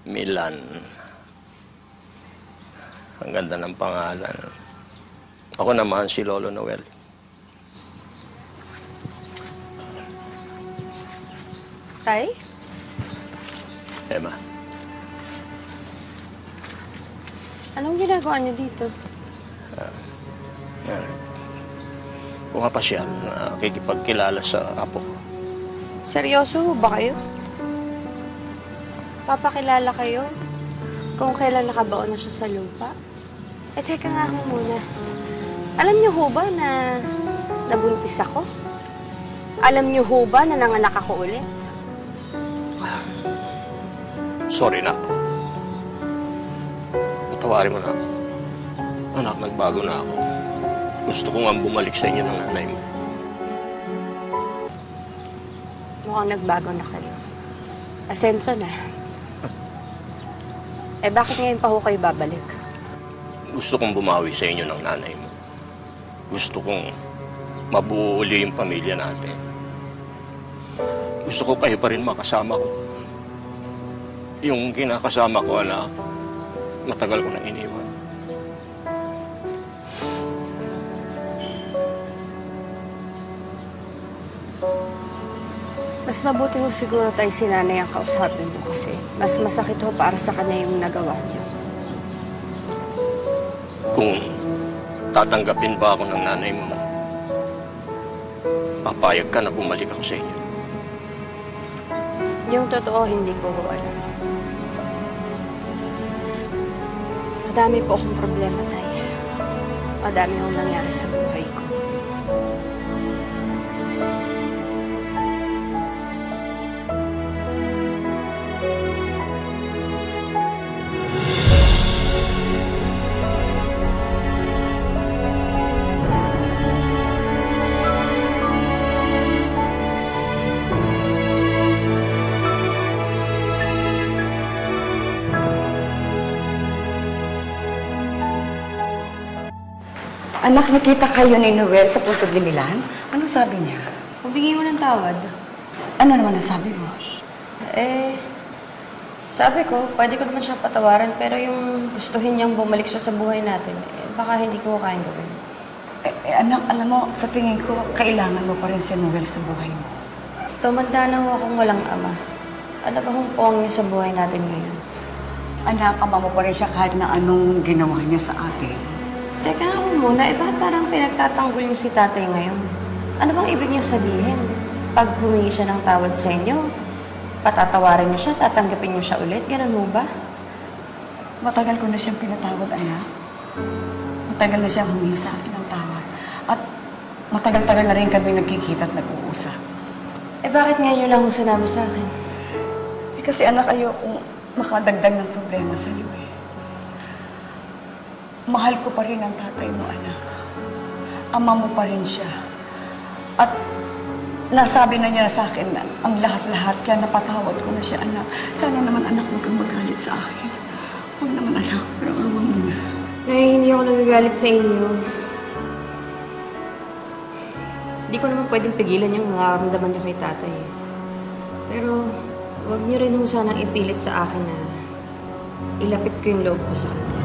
Milan. Ang ganda ng pangalan. Ako naman si Lolo Noel. Tay? Emma. Anong ginagawa niyo dito? Pumapasyal na kikipagkilala sa apo ko. Seryoso ho ba kayo? Papakilala kayo? Kung kailan nakabaon na siya sa lupa? Eh, teka nga ho muna. Alam niyo ho ba na nabuntis ako? Alam niyo ho ba na nanganak ako ulit? Sorry na po. Patawarin mo na ako. Anak, nagbago na ako. Gusto ko nga bumalik sa inyo ng nanay mo. Mukhang nagbago na kayo. Asenso na. Eh, bakit ngayon pa ho kayo babalik? Gusto kong bumawi sa inyo ng nanay mo. Gusto kong mabuo uli yung pamilya natin. Gusto ko kayo pa rin makasama ko. Yung kinakasama ko, anak, matagal ko na iniwan. Mas mabuti ho siguro tayo si nanay ang kausapin mo kasi mas masakit ho para sa kanya yung nagawa niyo. Kung tatanggapin ba ako ng nanay mo, papayag ka na bumalik ako sa inyo. Yung totoo, hindi ko ho alam. Madami po akong problema, tay. Madami akong nangyari sa buhay ko. Anak, nakita kayo ni Noel sa Punto de Milan? Anong sabi niya? Humingi mo ng tawad. Ano naman ang sabi mo? Sabi ko, pwede ko naman siya patawaran, pero yung gustuhin niyang bumalik siya sa buhay natin, baka hindi ko kayang gawin. Anak, alam mo, sa tingin ko, kailangan mo pa rin si Noel sa buhay mo. Tumanda na ho akong walang ama. Ano ba hong puwang niya sa buhay natin ngayon? Anak, ama mo pa rin siya kahit na anong ginawa niya sa atin. Teka nga muna, bakit parang pinagtatanggol niyo si tatay ngayon? Ano bang ibig niyo sabihin? Pag humingi siya ng tawad sa inyo, patatawarin niyo siya, tatanggapin niyo siya ulit? Ganun mo ba? Matagal ko na siyang pinatawad, anak. Matagal na siyang humingi sa akin ng tawad. At matagal-tagal na rin kami nagkikita at nag-uusap. Bakit ngayon yun lang mo sinabi sa akin? Kasi anak, ayokong makadagdag ng problema sa iyo eh. Mahal ko pa rin ang tatay mo, anak. Ama mo pa rin siya. At nasabi na niya sa akin na ang lahat-lahat, kaya napatawad ko na siya, anak. Sana naman, anak, huwag kang magalit sa akin. Huwag naman, anak, pero awa mo na. Hindi ako nagagalit sa inyo. Hindi ko naman pwedeng pigilan yung nararamdaman niyo kay tatay. Pero huwag niyo rin sanang ipilit sa akin na ilapit ko yung loob ko sa kanya.